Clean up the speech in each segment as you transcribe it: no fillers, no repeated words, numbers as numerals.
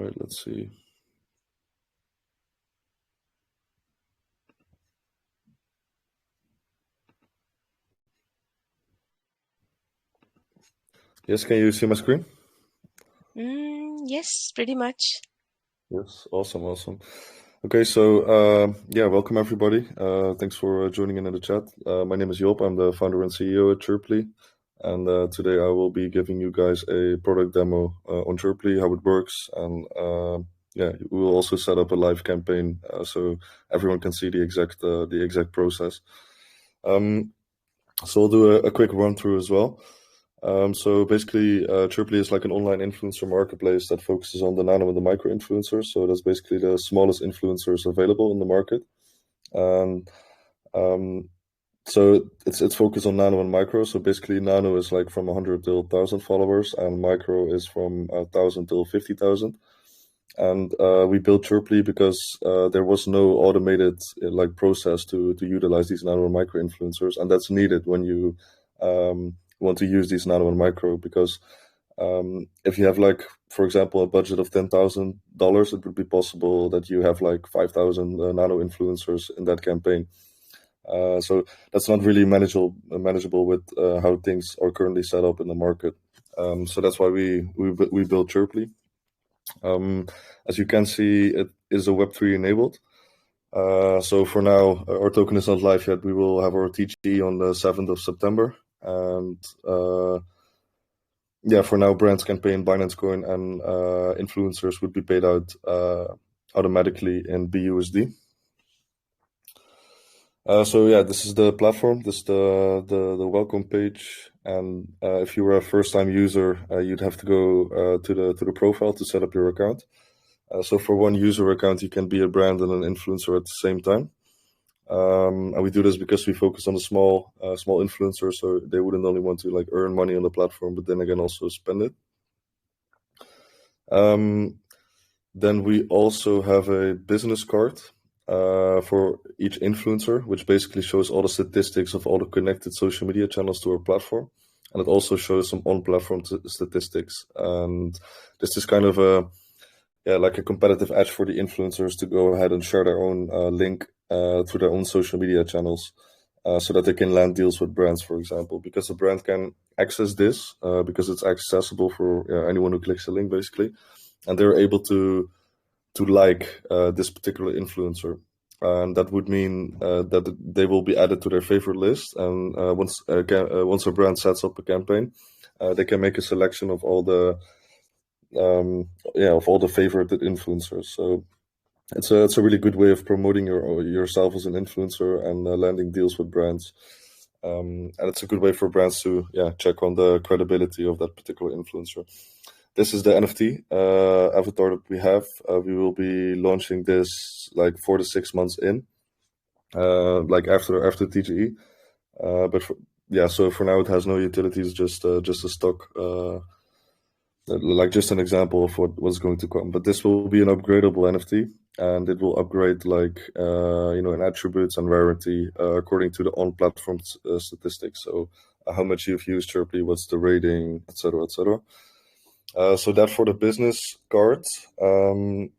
right, let's see. Yes, can you see my screen? Yes, pretty much. Yes, awesome. Okay, so yeah, welcome everybody. Thanks for joining in the chat. My name is Job. I'm the founder and CEO at Chirpley, and today I will be giving you guys a product demo on Chirpley, how it works, and yeah, we will also set up a live campaign so everyone can see the exact process. So I'll do a quick run through as well. So basically, Chirpley is like an online influencer marketplace that focuses on the nano and the micro influencers. So that's basically the smallest influencers available in the market. So it's focused on nano and micro. So basically, nano is like from 100 to 1,000 followers, and micro is from 1,000 to 50,000. And we built Chirpley because there was no automated like process to utilize these nano and micro influencers, and that's needed when you want to use these nano and micro, because if you have, like, for example, a budget of $10,000, it would be possible that you have like 5,000 nano influencers in that campaign. So that's not really manageable with how things are currently set up in the market. So that's why we built Chirpley. As you can see, it is a Web3 enabled. So for now, our token is not live yet. We will have our TGE on the 7th of September. And yeah, for now, brands can pay in Binance Coin, and influencers would be paid out automatically in BUSD. So yeah, this is the platform. This is the welcome page, and if you were a first-time user, you'd have to go to the profile to set up your account. So for one user account, you can be a brand and an influencer at the same time. And we do this because we focus on the small influencers, so they wouldn't only want to like earn money on the platform, but then again also spend it. Then we also have a business card for each influencer, which basically shows all the statistics of all the connected social media channels to our platform, and it also shows some on-platform statistics. And this is kind of like a competitive edge for the influencers to go ahead and share their own link through their own social media channels, so that they can land deals with brands, for example, because the brand can access this because it's accessible for anyone who clicks the link, basically, and they're able to like this particular influencer. And that would mean that they will be added to their favorite list. And once a brand sets up a campaign, they can make a selection of all the favorited influencers. So it's a really good way of promoting yourself as an influencer and landing deals with brands. And it's a good way for brands to check on the credibility of that particular influencer. This is the NFT avatar that we have. We will be launching this like 4 to 6 months in, like after TGE. So for now it has no utilities, just a stock, like just an example of what's going to come. But this will be an upgradable NFT, and it will upgrade like in attributes and rarity according to the on-platform statistics. So how much you've used Chirpley, what's the rating, etc., etc. So that for the business cards. And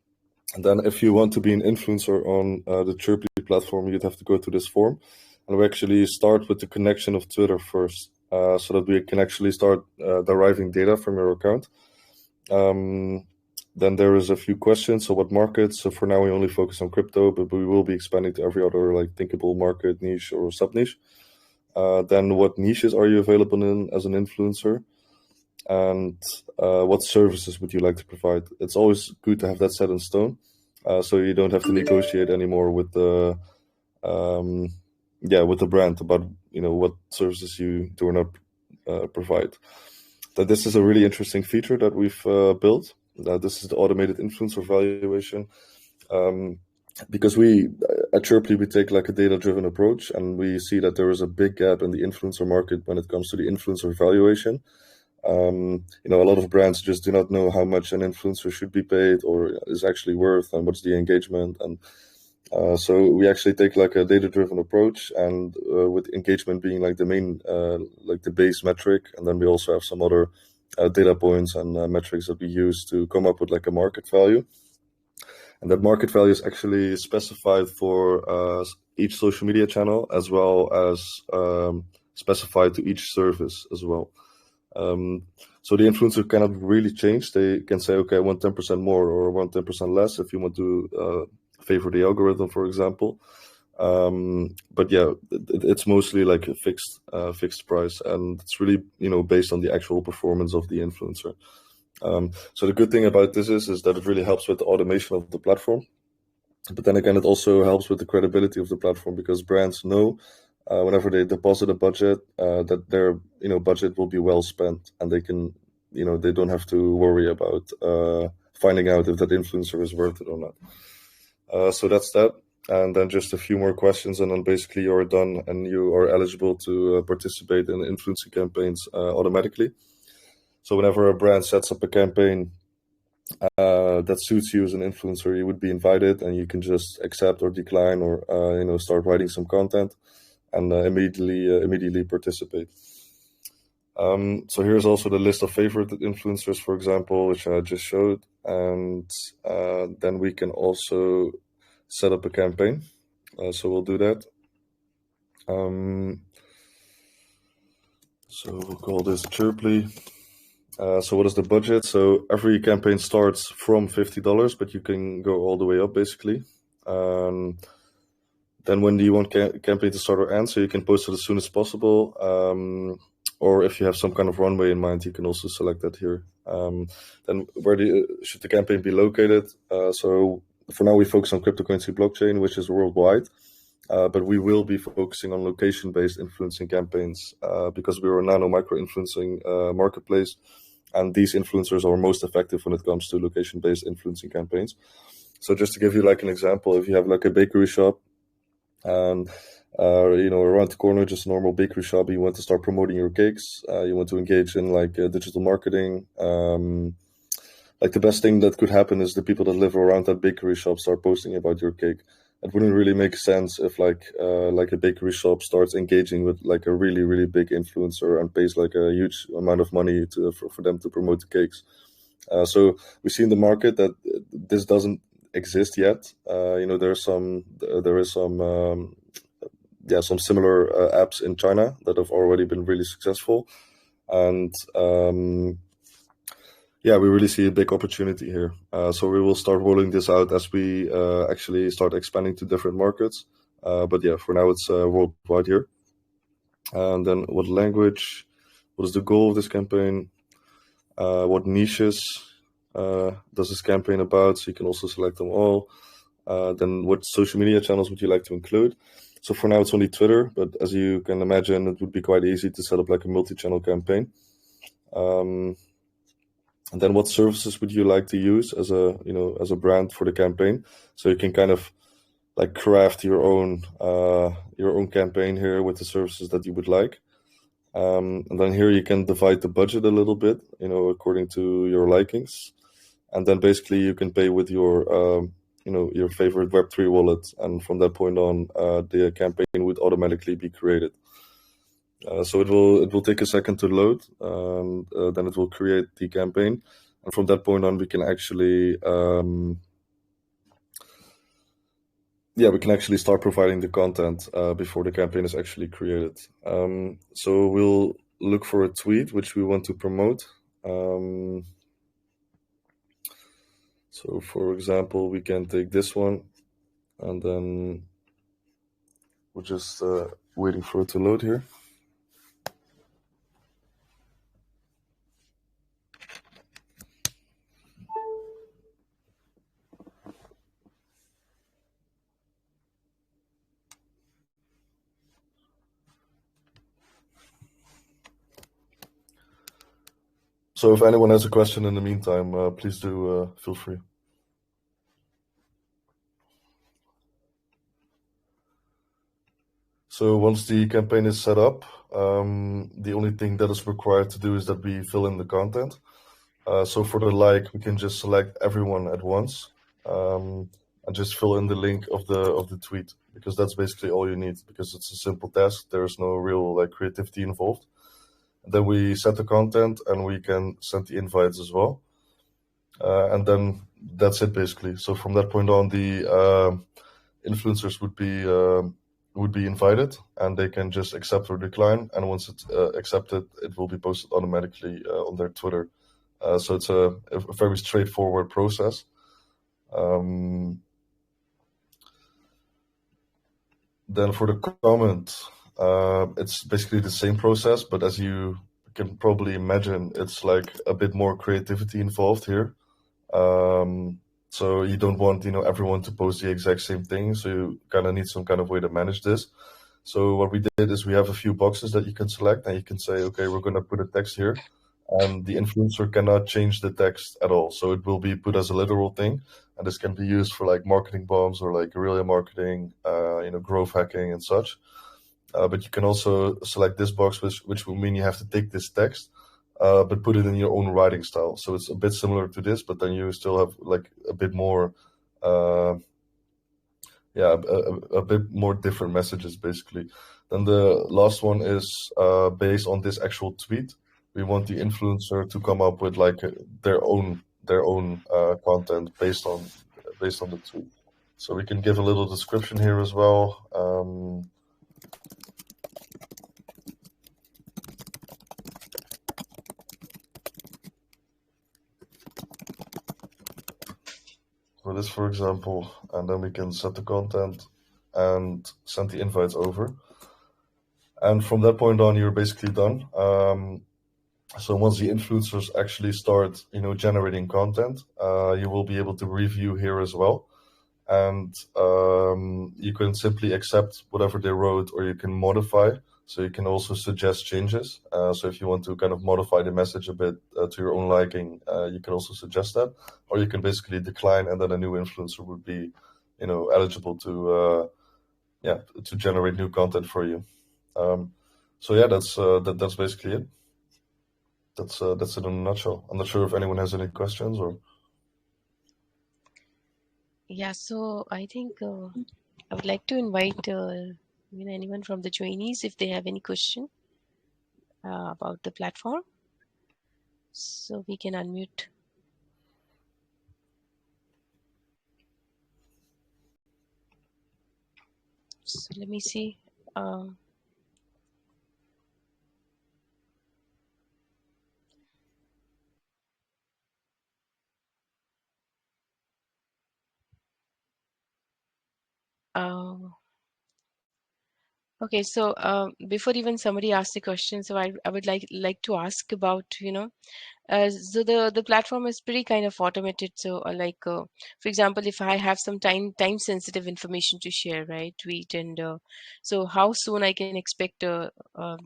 then if you want to be an influencer on the Chirpley platform, you'd have to go to this form. And we actually start with the connection of Twitter first, so that we can actually start deriving data from your account. Then there is a few questions. So what markets? So for now, we only focus on crypto, but we will be expanding to every other like thinkable market, niche, or sub-niche. Then what niches are you available in as an influencer? And what services would you like to provide? It's always good to have that set in stone, so you don't have to negotiate anymore with the brand about what services you do or not provide. But this is a really interesting feature that we've built. This is the automated influencer valuation. Because we at Chirpley, we take like a data-driven approach, and we see that there is a big gap in the influencer market when it comes to the influencer valuation. A lot of brands just do not know how much an influencer should be paid or is actually worth, and what's the engagement. And so we actually take like a data-driven approach, and with engagement being like the main, like the base metric. And then we also have some other data points and metrics that we use to come up with like a market value. And that market value is actually specified for each social media channel, as well as specified to each service as well. So the influencer cannot really change. They can say, okay, I want 10% more or I want 10% less if you want to favor the algorithm, for example. But yeah, it's mostly like a fixed price, and it's really, based on the actual performance of the influencer. So the good thing about this is that it really helps with the automation of the platform. But then again, it also helps with the credibility of the platform, because brands know whenever they deposit a budget that their budget will be well spent, and they can they don't have to worry about finding out if that influencer is worth it or not. So that's that. And then just a few more questions, and then basically you're done and you are eligible to participate in influencer campaigns automatically. So whenever a brand sets up a campaign that suits you as an influencer, you would be invited, and you can just accept or decline, or start writing some content, and immediately participate. So here's also the list of favorite influencers, for example, which I just showed, and then we can also set up a campaign. So we'll do that. So we'll call this Chirpley. So what is the budget? So every campaign starts from $50, but you can go all the way up, basically. Then when do you want campaign to start or end? So you can post it as soon as possible. Or if you have some kind of runway in mind, you can also select that here. Then where should the campaign be located? So for now, we focus on cryptocurrency blockchain, which is worldwide. But we will be focusing on location-based influencing campaigns because we're a nano-micro influencing marketplace. And these influencers are most effective when it comes to location-based influencing campaigns. So just to give you like an example, if you have like a bakery shop, around the corner, just a normal bakery shop, you want to start promoting your cakes, you want to engage in like digital marketing, like the best thing that could happen is the people that live around that bakery shop start posting about your cake. It wouldn't really make sense if like a bakery shop starts engaging with like a really, really big influencer and pays like a huge amount of money for them to promote the cakes. So we see in the market that this doesn't exist yet. There is some similar apps in China that have already been really successful, and we really see a big opportunity here. So we will start rolling this out as we actually start expanding to different markets. But yeah, for now it's worldwide here. And then what language? What is the goal of this campaign? What niches does this campaign about? So you can also select them all. Then what social media channels would you like to include? So for now it's only Twitter, but as you can imagine, it would be quite easy to set up like a multi-channel campaign. And then what services would you like to use as a brand for the campaign? So you can kind of like craft your own campaign here with the services that you would like. And then here you can divide the budget a little bit, according to your likings. And then basically you can pay with your favorite Web3 wallet. And from that point on, the campaign would automatically be created. So it will take a second to load, and then it will create the campaign. And from that point on, we can actually start providing the content before the campaign is actually created. So we'll look for a tweet which we want to promote. So for example, we can take this one, and then we're just waiting for it to load here. So if anyone has a question in the meantime, please do feel free. So once the campaign is set up, the only thing that is required to do is that we fill in the content. So for the like, we can just select everyone at once and just fill in the link of the tweet, because that's basically all you need, because it's a simple task. There's no real like creativity involved. Then we set the content and we can send the invites as well. And then that's it basically. So from that point on, the influencers would be invited, and they can just accept or decline. And once it's accepted, it will be posted automatically on their Twitter. So it's a very straightforward process. Then for the comment, it's basically the same process, but as you can probably imagine, it's like a bit more creativity involved here. So you don't want, everyone to post the exact same thing. So you kind of need some kind of way to manage this. So what we did is we have a few boxes that you can select, and you can say, okay, we're going to put a text here, and the influencer cannot change the text at all. So it will be put as a literal thing, and this can be used for like marketing bombs or like guerrilla marketing, growth hacking and such. But you can also select this box, which will mean you have to take this text, but put it in your own writing style. So it's a bit similar to this, but then you still have like a bit more, a bit more different messages basically. Then the last one is based on this actual tweet. We want the influencer to come up with like their own content based on the tweet. So we can give a little description here as well. For this, for example, and then we can set the content and send the invites over. And from that point on, you're basically done. So once the influencers actually start, generating content, you will be able to review here as well. And you can simply accept whatever they wrote, or you can modify. So you can also suggest changes. So if you want to kind of modify the message a bit to your own liking, you can also suggest that. Or you can basically decline, and then a new influencer would be, eligible to generate new content for you. So yeah, that's basically it. That's it in a nutshell. I'm not sure if anyone has any questions or. Yeah, so I think I would like to invite anyone from the joinees if they have any question about the platform, so we can unmute. So let me see. Okay, so before even somebody asks the question, so I would like to ask about, so the platform is pretty kind of automated. So for example, if I have some time sensitive information to share, right, tweet, and so how soon I can expect that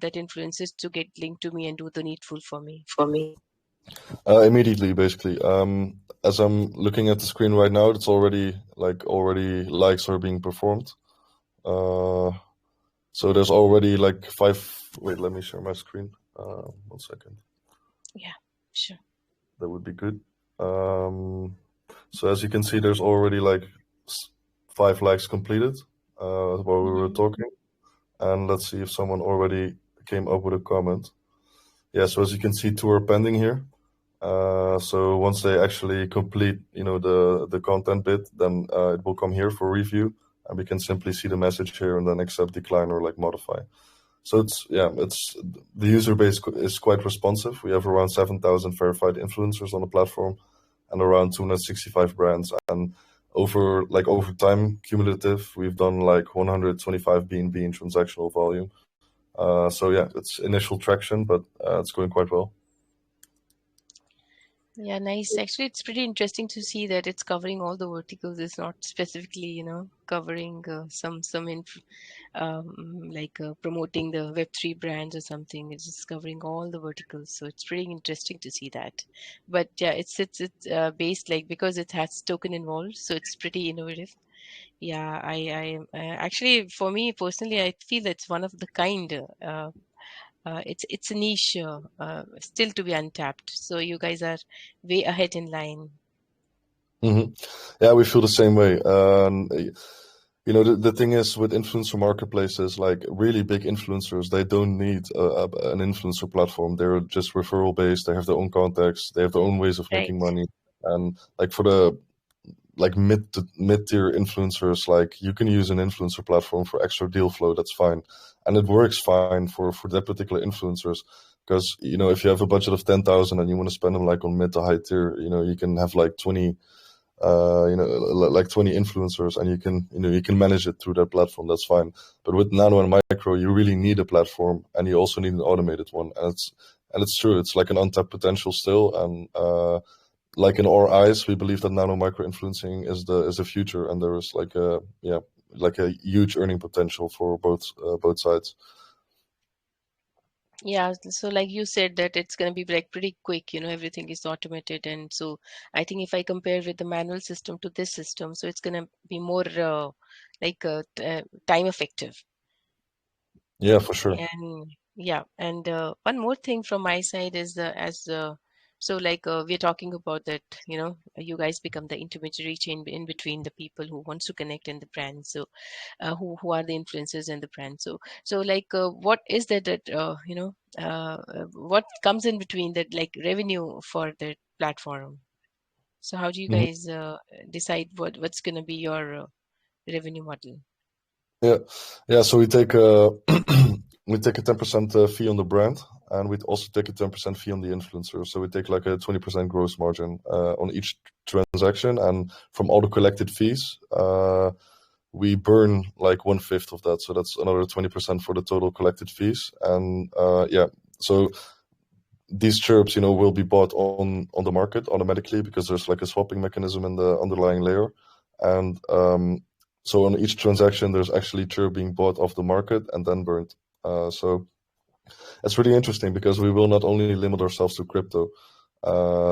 influencers to get linked to me and do the needful for me? Immediately, basically. As I'm looking at the screen right now, it's already likes are being performed. So there's already like 5. Wait, let me share my screen. 1 second. Yeah, sure. That would be good. So as you can see, there's already like 5 likes completed while we were talking. And let's see if someone already came up with a comment. Yeah, so as you can see, 2 are pending here. So once they actually complete, the content bit, then it will come here for review, and we can simply see the message here and then accept, decline, or like modify. So it's the user base is quite responsive. We have around 7,000 verified influencers on the platform, and around 265 brands. And over time, cumulative, we've done like 125 BNB in transactional volume. So yeah, it's initial traction, but it's going quite well. Yeah, nice. Actually, it's pretty interesting to see that it's covering all the verticals. It's not specifically, covering some promoting the Web3 brands or something. It's just covering all the verticals. So it's pretty interesting to see that. But yeah, it's based like because it has token involved, so it's pretty innovative. Yeah, I actually for me personally, I feel it's one of the kind. It's a niche still to be untapped. So you guys are way ahead in line. Yeah, we feel the same way. The thing is with influencer marketplaces, like really big influencers, they don't need an influencer platform. They're just referral based. They have their own contacts. They have their own ways of making Right. money. And like for the like mid tier influencers, like you can use an influencer platform for extra deal flow. That's fine, and it works fine for that particular influencers. Because if you have a budget of 10,000 and you want to spend them like on mid to high tier, you can have like 20 like 20 influencers, and you can manage it through that platform. That's fine. But with nano and micro, you really need a platform, and you also need an automated one. And it's true. It's like an untapped potential still, and like in our eyes, we believe that nano micro influencing is the future, and there is like a huge earning potential for both sides. Yeah, so like you said that it's going to be like pretty quick, everything is automated. And so I think if I compare with the manual system to this system, so it's going to be more time effective. Yeah, for sure. And yeah, and one more thing from my side is so like we're talking about that, you guys become the intermediary chain in between the people who wants to connect in the brand. So who are the influencers and the brand. So like what is what comes in between that like revenue for the platform? So how do you Mhm. guys decide what's going to be your revenue model? Yeah, yeah. So we take we take a 10% fee on the brand, and we also take a 10% fee on the influencer. So we take like a 20% gross margin on each transaction, and from all the collected fees, we burn like 1/5 of that. So that's another 20% for the total collected fees. And yeah, so these chirps, will be bought on the market automatically because there's like a swapping mechanism in the underlying layer. And so on each transaction, there's actually chirp being bought off the market and then burned. So it's really interesting because we will not only limit ourselves to crypto.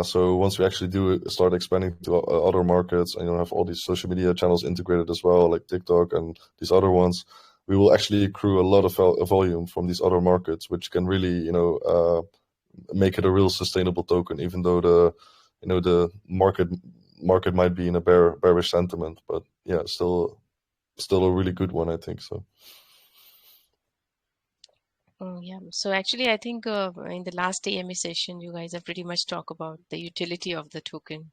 So once we actually do start expanding to other markets, and have all these social media channels integrated as well, like TikTok and these other ones, we will actually accrue a lot of volume from these other markets, which can really, make it a real sustainable token, even though the market might be in a bearish sentiment. But yeah, still a really good one, I think so. Oh, yeah. So actually, I think in the last AMA session, you guys have pretty much talked about the utility of the token.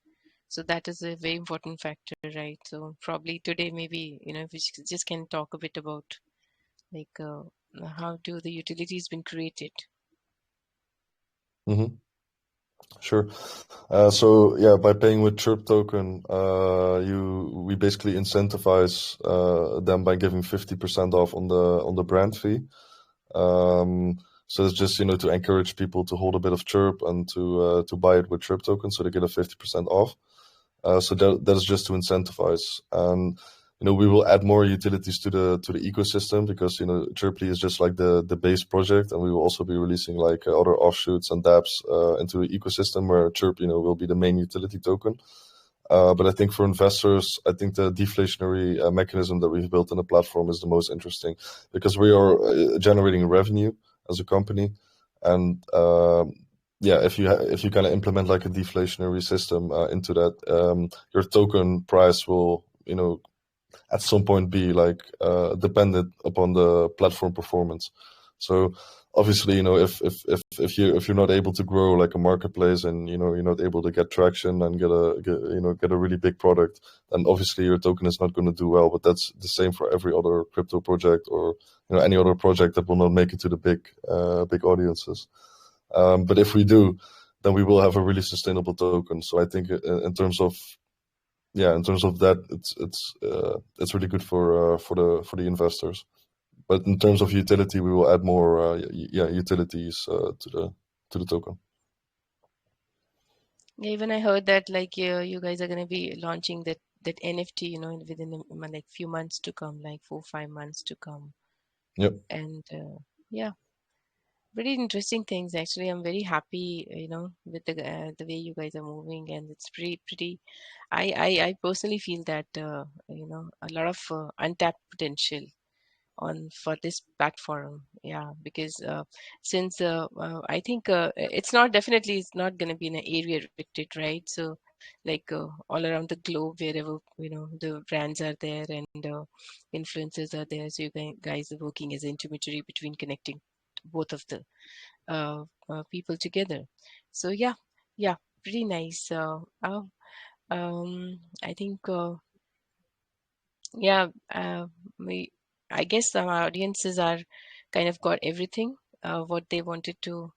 So that is a very important factor, right? So probably today, maybe, if we just can talk a bit about like how do the utilities been created? Hmm. Sure. So yeah, by paying with Chirp token, we basically incentivize them by giving 50% off on the brand fee. So it's just to encourage people to hold a bit of Chirp and to buy it with Chirp token, so they get a 50% off. So that is just to incentivize, and we will add more utilities to the ecosystem, because Chirpley is just like the base project, and we will also be releasing like other offshoots and dApps into the ecosystem where Chirp will be the main utility token. But I think for investors, I think the deflationary mechanism that we've built in the platform is the most interesting, because we are generating revenue as a company, and yeah, if you kind of implement like a deflationary system into that, your token price will at some point be like dependent upon the platform performance. So obviously, if you're not able to grow like a marketplace, and you're not able to get traction and get a really big product, then obviously your token is not going to do well. But that's the same for every other crypto project, or any other project that will not make it to the big audiences. But if we do, then we will have a really sustainable token. So I think in terms of that, it's really good for the investors. But in terms of utility, we will add more utilities to the token. Yeah, even I heard that like you guys are going to be launching that NFT, within like few months to come, like 4, 5 months to come. Yep. And yeah, pretty interesting things actually. I'm very happy, with the way you guys are moving, and it's pretty. I personally feel that a lot of untapped potential on for this platform. Yeah, because since I think it's not going to be in an area restricted, right? So all around the globe, wherever the brands are there and influencers are there. So you guys are working as an intermediary between connecting both of the people together. So yeah, pretty nice. I think yeah, we I guess our audiences are kind of got everything what they wanted to,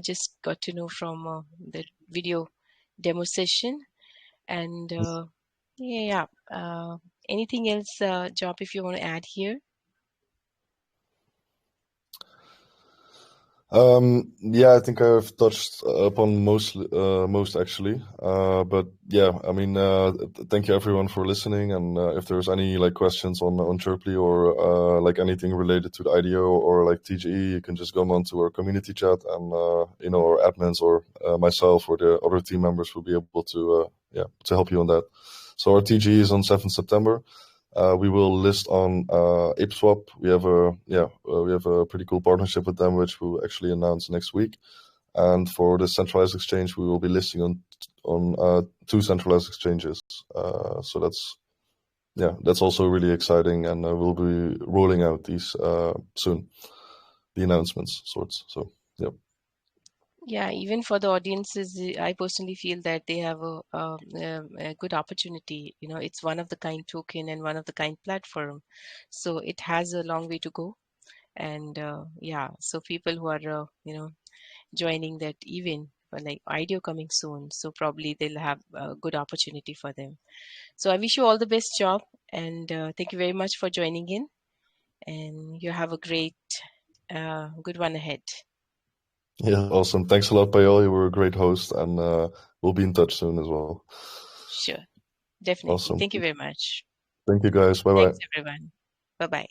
just got to know from the video demo session. And yeah, anything else, Job, if you want to add here? Yeah, I think I've touched upon most actually. But yeah, I mean, thank you everyone for listening. And if there's any like questions on Chirpley or like anything related to the IDO or like TGE, you can just go on to our community chat, and our admins or myself or the other team members will be able to to help you on that. So our TGE is on 7th September. We will list on ApeSwap. We have a pretty cool partnership with them, which we'll actually announce next week. And for the centralized exchange, we will be listing on 2 centralized exchanges. So that's also really exciting, and we'll be rolling out these soon, the announcements sorts. So yeah. Yeah, even for the audiences, I personally feel that they have a good opportunity. It's one of the kind token and one of the kind platform, so it has a long way to go. And yeah, so people who are joining that event, like IDEO coming soon, so probably they'll have a good opportunity for them. So I wish you all the best, Job, and thank you very much for joining in. And you have a great, good one ahead. Yeah, awesome. Thanks a lot, Payal. You were a great host, and we'll be in touch soon as well. Sure, definitely. Awesome. Thank you very much. Thank you, guys. Bye bye. Thanks, everyone. Bye bye.